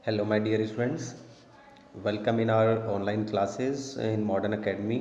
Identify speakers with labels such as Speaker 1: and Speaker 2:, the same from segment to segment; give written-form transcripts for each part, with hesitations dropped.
Speaker 1: Hello, my dear students. Welcome in our online classes in Modern Academy.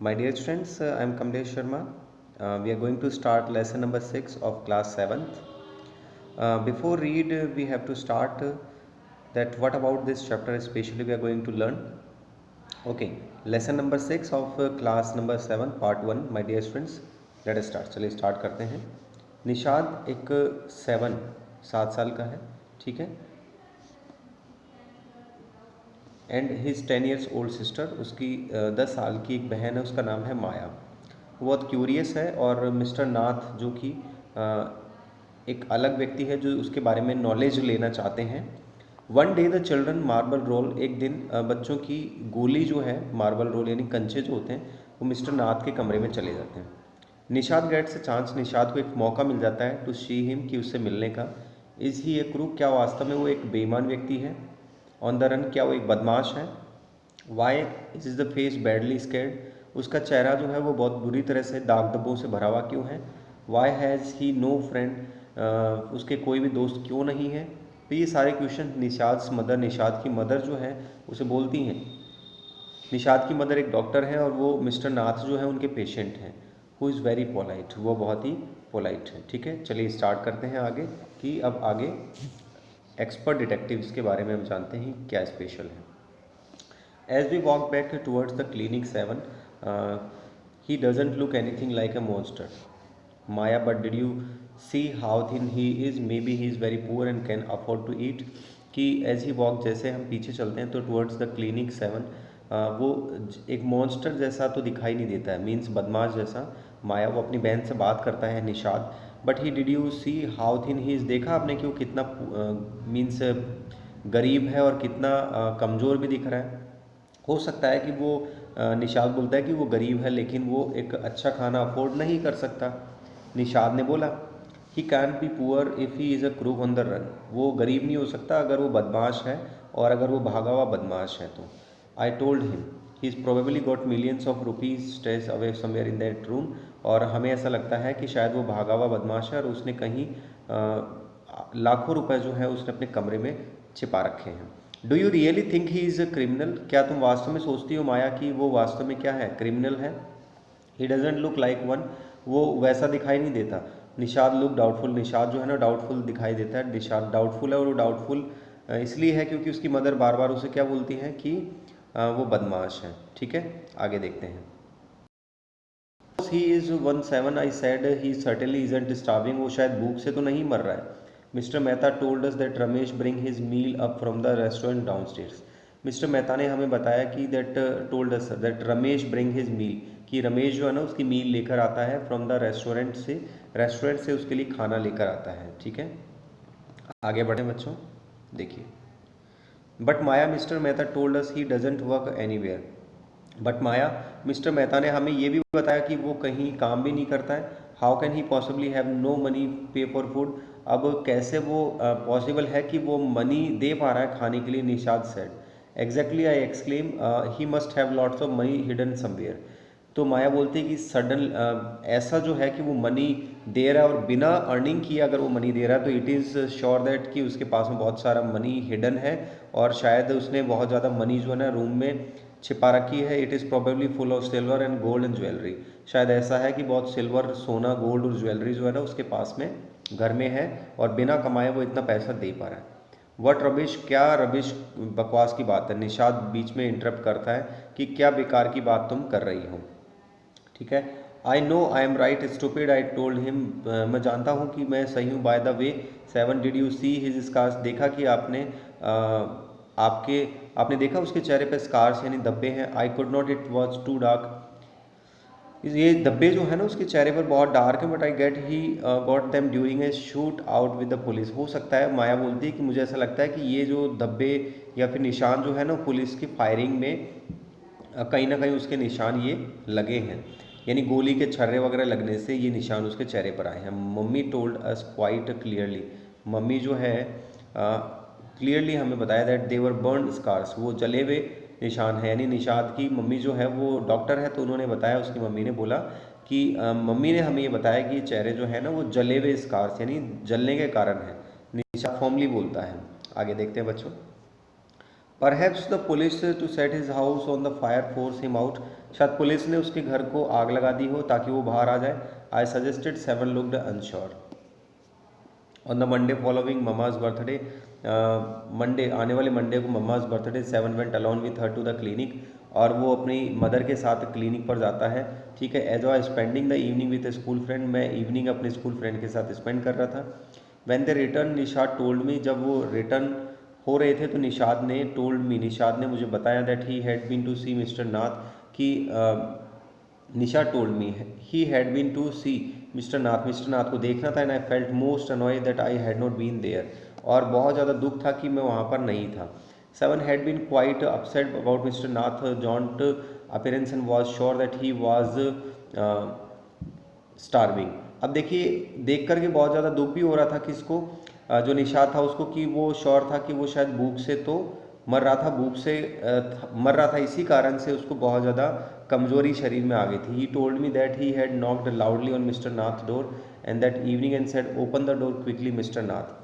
Speaker 1: My dear students, I am Kamlesh Sharma. We are going to start lesson number 6 of class 7th. Before read, we have to start that what about this chapter especially we are going to learn. Okay, lesson number 6 of class number 7 part 1. My dear students, let us start. चलिए start करते हैं. निशाद एक 7 साल का है, ठीक है. And his 10 years old sister, उसकी 10 साल की एक बहन है, उसका नाम है माया. वो बहुत क्यूरियस है और मिस्टर नाथ जो कि एक अलग व्यक्ति है जो उसके बारे में नॉलेज लेना चाहते हैं. One day the children marble roll, एक दिन बच्चों की गोली जो है मार्बल रोल यानी कंचे जो होते हैं वो मिस्टर नाथ के कमरे में चले जाते हैं. Nishad gets a chance, Nishad को एक मौका मिल जाता है टू सी हिम, कि उससे मिलने का. इज़ ही ए क्रूक, क्या वास्तव में वो एक बेईमान व्यक्ति है. ऑन द रन, क्या वो एक बदमाश है. Why is the face badly scarred, उसका चेहरा जो है वो बहुत बुरी तरह से दाग धब्बों से भरा हुआ क्यों है. Why has he no friend, उसके कोई भी दोस्त क्यों नहीं है. तो ये सारे क्वेश्चन निशाद मदर, निशाद की मदर जो है उसे बोलती हैं. निशाद की मदर एक डॉक्टर है और वो मिस्टर नाथ जो है उनके पेशेंट हैं. हु इज़ वेरी पोलाइट, वो बहुत ही पोलाइट है. ठीक है, चलिए स्टार्ट करते हैं आगे कि अब आगे एक्सपर्ट डिटेक्टिव्स के बारे में हम जानते हैं क्या स्पेशल है. As we walk back towards the clinic 7, he doesn't look anything like a monster. Maya, but did you see how thin he is, maybe he is very poor and can afford to eat. कि as ही walk, जैसे हम पीछे चलते हैं तो towards the clinic 7, वो एक monster जैसा तो दिखाई नहीं देता है, मीन्स बदमाश जैसा. माया, वो अपनी बहन से बात करता है Nishad. But he did you see how thin he is, देखा आपने कि वो कितना मीन्स गरीब है और कितना कमज़ोर भी दिख रहा है. हो सकता है कि वो निशाद बोलता है कि वो गरीब है लेकिन वो एक अच्छा खाना अफोर्ड नहीं कर सकता. निशाद ने बोला he can be poor if he is a crook on the run, वो गरीब नहीं हो सकता अगर वो बदमाश है और अगर वो भागा हुआ बदमाश है तो. आई told him he is probably got millions of rupees stays away somewhere in that room, और हमें ऐसा लगता है कि शायद वो भागा हुआ बदमाश है और उसने कहीं लाखों रुपए जो है उसने अपने कमरे में छिपा रखे हैं. Do you really think he is a criminal, क्या तुम वास्तव में सोचती हो माया कि वो वास्तव में क्या है, क्रिमिनल है. ही डजेंट लुक लाइक वन, वो वैसा दिखाई नहीं देता. निशाद लुक डाउटफुल, निशाद जो है ना डाउटफुल दिखाई देता है. निशाद डाउटफुल है और वो डाउटफुल इसलिए है क्योंकि उसकी मदर बार बार उसे क्या बोलती हैं कि वो बदमाश है. ठीक है, आगे देखते हैं. He is 17, I said he certainly isn't starving, वो शायद भूख से तो नहीं मर रहा है. Mister Mehta told us that Ramesh bring his meal up from the restaurant downstairs. Mister Mehta ने हमें बताया कि that told us that Ramesh bring his meal, कि रमेश जो है ना उसकी मील लेकर आता है फ्रॉम द रेस्टोरेंट से उसके लिए खाना लेकर आता है. ठीक है, आगे बढ़े बच्चों, देखिए. But Maya, mister Mehta told us he doesn't work anywhere. But Maya, mister Mehta ने हमें ये भी बताया कि वो कहीं काम भी नहीं करता है. How can he possibly have no money pay for food, अब कैसे वो पॉसिबल है कि वो मनी दे पा रहा है खाने के लिए. Nishad said. Exactly, I exclaim, he must have lots of money hidden somewhere. तो माया बोलती है कि सडन ऐसा जो है कि वो मनी दे रहा है और बिना अर्निंग किए अगर वो मनी दे रहा है तो इट इज़ श्योर दैट कि उसके पास में बहुत सारा मनी हिडन है और शायद उसने बहुत ज़्यादा मनी जो है ना रूम में छिपा रखी है. It is probably full of silver and gold and jewellery, शायद ऐसा है कि बहुत सिल्वर, सोना, गोल्ड और ज्वेलरी जो है ना उसके पास में घर में है और बिना कमाए वो इतना पैसा दे पा रहा है. वट रबिश, क्या रबिश बकवास की बात है. निशाद बीच में इंटरप्ट करता है कि क्या बेकार की बात तुम कर रही हो. ठीक है, I know I am right stupid, I told him, मैं जानता हूँ कि मैं सही हूँ. By the way 7, did you see his scars, देखा कि आपने आपने देखा उसके चेहरे पे स्कार्स यानी धब्बे हैं. I could not, it was too dark, ये धब्बे जो है ना उसके चेहरे पर बहुत डार्क है. But I get he got them during a shoot out with the police. हो सकता है, माया बोलती है कि मुझे ऐसा लगता है कि ये जो धब्बे या फिर निशान जो है ना पुलिस की फायरिंग में कहीं ना कहीं उसके निशान ये लगे हैं, यानी गोली के छर्रे वगैरह लगने से ये निशान उसके चेहरे पर आए हैं. Mummy told us quite clearly, mummy जो है क्लियरली हमें बताया दैट देवर बर्न स्कार्स, वो जले हुए निशान है. यानी निशाद की मम्मी जो है वो डॉक्टर है तो उन्होंने बताया, उसकी मम्मी ने बोला कि मम्मी ने हमें ये बताया कि चेहरे जो है ना वो जले हुए स्कार्स यानी जलने के कारण है. निशाद फॉर्मली बोलता है. आगे देखते हैं बच्चों। Perhaps the police to set his house on the fire force him out. शायद पुलिस ने उसके घर को आग लगा दी हो ताकि वो बाहर आ जाए. I suggested. Seven looked unsure. On the Monday following Mama's birthday, Monday आने वाले मंडे को Mama's birthday, seven went alone with her to the clinic, और वो अपनी मदर के साथ क्लिनिक पर जाता है, ठीक है. As I spending the evening with a school friend, मैं इवनिंग अपने स्कूल फ्रेंड के साथ स्पेंड कर रहा था. When they return Nishad told me, जब वो रिटर्न हो रहे थे तो निशाद ने टोल्ड मी, निशाद ने मुझे बताया that he had been to see mister Nath, कि Nisha told me he had been to see mister Nath, mister Nath को देखना था. And I felt most annoyed that I had not been there, और बहुत ज़्यादा दुख था कि मैं वहाँ पर नहीं था. Seven had been quite upset about mister Nath gaunt appearance and was sure that he was starving. अब देखिए, देख करके बहुत ज़्यादा दुख भी हो रहा था किसको, जो निशाद था उसको, कि वो श्योर था कि वो शायद भूख से तो मर रहा था, भूख से मर रहा था, इसी कारण से उसको बहुत ज़्यादा कमजोरी शरीर में आ गई थी. He told me that he had knocked loudly on mister Nath door and that evening and said open the door quickly mister Nath.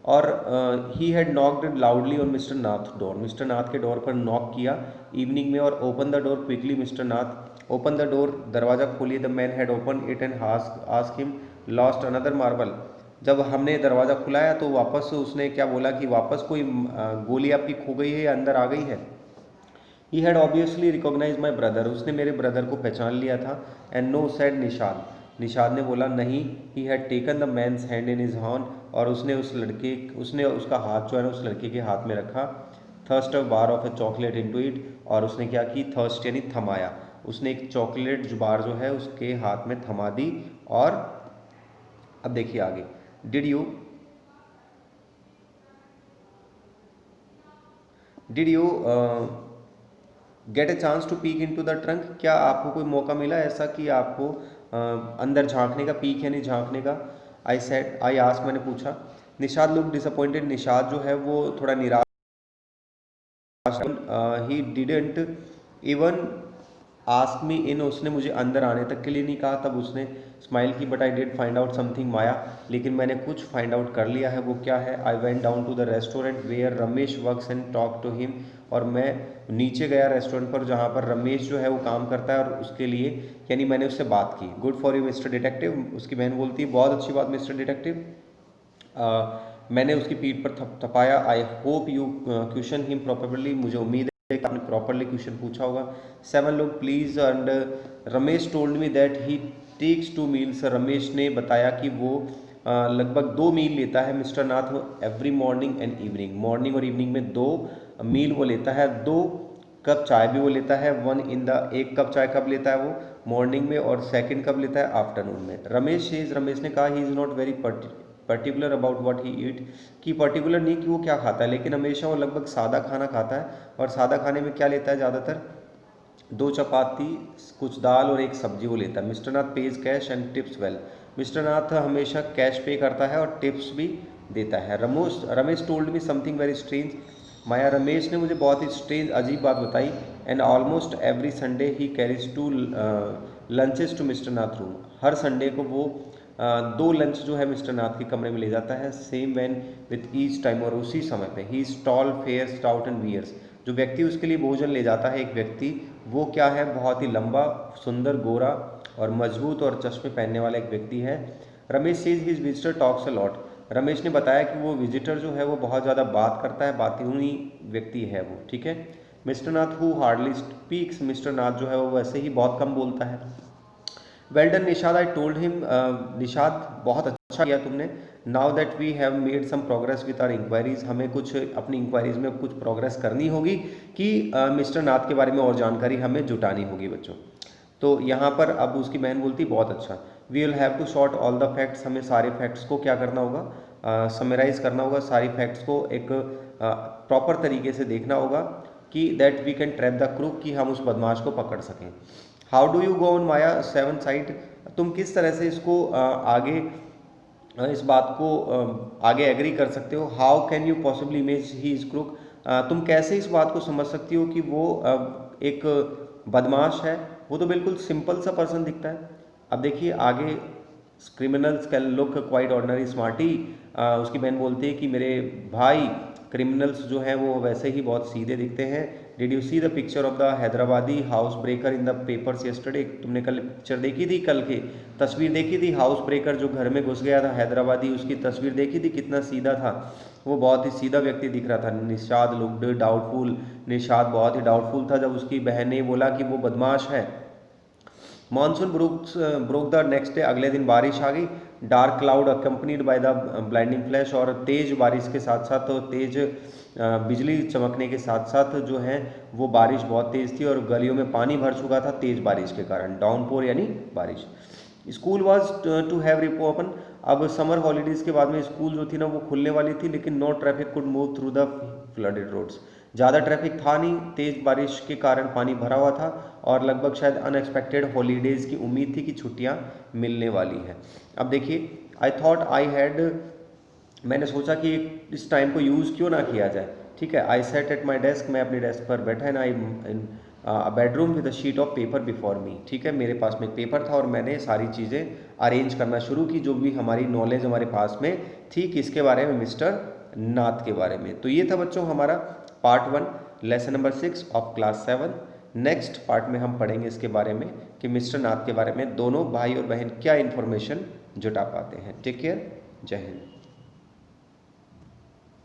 Speaker 1: और he had knocked loudly on mister Nath door, mister Nath के डोर पर नॉक किया evening में, और open the door quickly mister Nath, open the door, दरवाज़ा खोलिए. The man had open it and ask him lost another marble. जब हमने दरवाज़ा खुलाया तो वापस उसने क्या बोला कि वापस कोई गोली आपकी खो गई है या अंदर आ गई है. He had obviously recognise my brother, उसने मेरे ब्रदर को पहचान लिया था. एंड नो सेड निशाद, निशाद ने बोला नहीं. He had taken the man's hand in his horn, और उसने उसका हाथ जो है ना उस लड़के के हाथ में रखा. Thrust a bar of a chocolate into it, और उसने क्या की, थर्स्ट यानी थमाया, उसने एक चॉकलेट बार जो है उसके हाथ में थमा दी. और अब देखिए आगे, did you get a chance to peek into the trunk, क्या आपको कोई मौका मिला ऐसा कि आपको अंदर झांकने का, पीक यानी झांकने का. आई आस्क, मैंने पूछा. निशाद लुक डिसअपॉइंटेड, निशाद जो है वो थोड़ा निराश. He didn't even ask me in, उसने मुझे अंदर आने तक के लिए नहीं कहा. तब उसने स्माइल की. But I did find out something Maya, लेकिन मैंने कुछ फाइंड आउट कर लिया है. वो क्या है. I went down to the restaurant where Ramesh works and talk to him, और मैं नीचे गया रेस्टोरेंट पर जहाँ पर रमेश जो है वो काम करता है, और उसके लिए यानी मैंने उससे बात की. Good for you mister detective, उसकी बहन बोलती है बहुत अच्छी बात मिस्टर डिटेक्टिव. मैंने उसकी पीठ पर थपाया. I hope you question him properly, मुझे उम्मीद है कि आपने प्रॉपरली क्वेश्चन पूछा होगा. सेवन लोग please. And Ramesh told me that he takes 2 meals, रमेश ने बताया कि वो लगभग 2 मील लेता है mister Nath every morning and evening, morning और इवनिंग में 2 मील वो लेता है. 2 कप चाय भी वो लेता है. एक कप चाय कब लेता है वो, मॉर्निंग में, और सेकंड कब लेता है, आफ्टरनून में. रमेश ने कहा he is not very particular about what he eat, कि पर्टिकुलर नहीं कि वो क्या खाता है, लेकिन हमेशा वो लगभग सादा खाना खाता है. और सादा खाने में क्या लेता है ज़्यादातर, 2 चपाती, कुछ दाल और एक सब्जी वो लेता है. Mister Nath pays cash and tips well, mister Nath हमेशा कैश पे करता है और टिप्स भी देता है. Ramesh told me something very strange, Maya Ramesh ने मुझे बहुत ही स्ट्रेंज, अजीब बात बताई. And almost every Sunday he carries 2 lunches to mister Nath room, हर संडे को वो 2 लंच जो है मिस्टर नाथ के कमरे में ले जाता है. Same van with each time, और उसी समय पे. He is tall fair stout and wears, जो व्यक्ति उसके लिए भोजन ले जाता है एक व्यक्ति, वो क्या है, बहुत ही लंबा, सुंदर, गोरा और मजबूत और चश्मे पहनने वाला एक व्यक्ति है. Ramesh says his visitor talks a lot, Ramesh ने बताया कि वो विजिटर जो है वो बहुत ज़्यादा बात करता है, बातूनी व्यक्ति है वो, ठीक है. Mister Nath who hardly speaks, mister Nath जो है वो वैसे ही बहुत कम बोलता है. Well done Nishad, I told him, Nishad बहुत अच्छा किया तुमने. Now that we have made some progress with our inquiries, हमें कुछ अपनी इंक्वायरीज में कुछ प्रोग्रेस करनी होगी कि मिस्टर नाथ के बारे में और जानकारी हमें जुटानी होगी बच्चों. तो यहाँ पर अब उसकी बहन बोलती बहुत अच्छा. We will have to short all the facts, हमें सारे फैक्ट्स को क्या करना होगा, समराइज करना होगा. सारी फैक्ट्स को एक प्रॉपर तरीके से देखना होगा कि that we can trap the crook, कि हम उस बदमाश को पकड़ सकें. How do you go on Maya 7 side, तुम किस तरह से इसको आगे इस बात को आगे एग्री कर सकते हो. How can you possibly image he is crook, तुम कैसे इस बात को समझ सकती हो कि वो एक बदमाश है, वो तो बिल्कुल सिंपल सा पर्सन दिखता है. अब देखिए आगे, criminals can look quite ordinary smarty, उसकी बहन बोलती है कि मेरे भाई क्रिमिनल्स जो हैं वो वैसे ही बहुत सीधे दिखते हैं। Did you see the picture of the Hyderabadi house breaker in the papers yesterday? तुमने कल पिक्चर देखी थी, कल की तस्वीर देखी थी, हाउस ब्रेकर जो घर में घुस गया था हैदराबादी, उसकी तस्वीर देखी थी, कितना सीधा था वो, बहुत ही सीधा व्यक्ति दिख रहा था। निषाद लुक्ड डाउटफुल, निषाद बहुत ही डाउटफुल था जब उसकी बहन ने बोला कि वो बदमाश है। Monsoon broke the next day, अगले दिन बारिश आ गई। Dark cloud accompanied by the blinding flash, और तेज बारिश के साथ साथ तो तेज बिजली चमकने के साथ साथ जो है वो बारिश बहुत तेज थी और गलियों में पानी भर चुका था तेज बारिश के कारण। डाउनपोर यानी बारिश। School was to have reopen, अब समर हॉलीडेज के बाद में स्कूल जो थी ना वो खुलने वाली थी, लेकिन no traffic could move through the flooded roads, ज़्यादा ट्रैफिक था नहीं, तेज़ बारिश के कारण पानी भरा हुआ था और लगभग शायद अनएक्सपेक्टेड हॉलीडेज़ की उम्मीद थी कि छुट्टियां मिलने वाली हैं। अब देखिए, आई थॉट आई हैड, मैंने सोचा कि इस टाइम को यूज़ क्यों ना किया जाए। ठीक है, आई सेट एट माई डेस्क, मैं अपनी डेस्क पर बैठा and I in bedroom with a sheet of paper before me. ठीक है, मेरे पास में एक पेपर था और मैंने सारी चीज़ें अरेंज करना शुरू की, जो भी हमारी नॉलेज हमारे पास में थी किसके बारे में, मिस्टर नाथ के बारे में। तो ये था बच्चों हमारा part 1 lesson number 6 of class 7। Next part में हम पढ़ेंगे इसके बारे में कि मिस्टर नाथ के बारे में दोनों भाई और बहन क्या इन्फॉर्मेशन जुटा पाते हैं। टेक केयर, जय हिंद।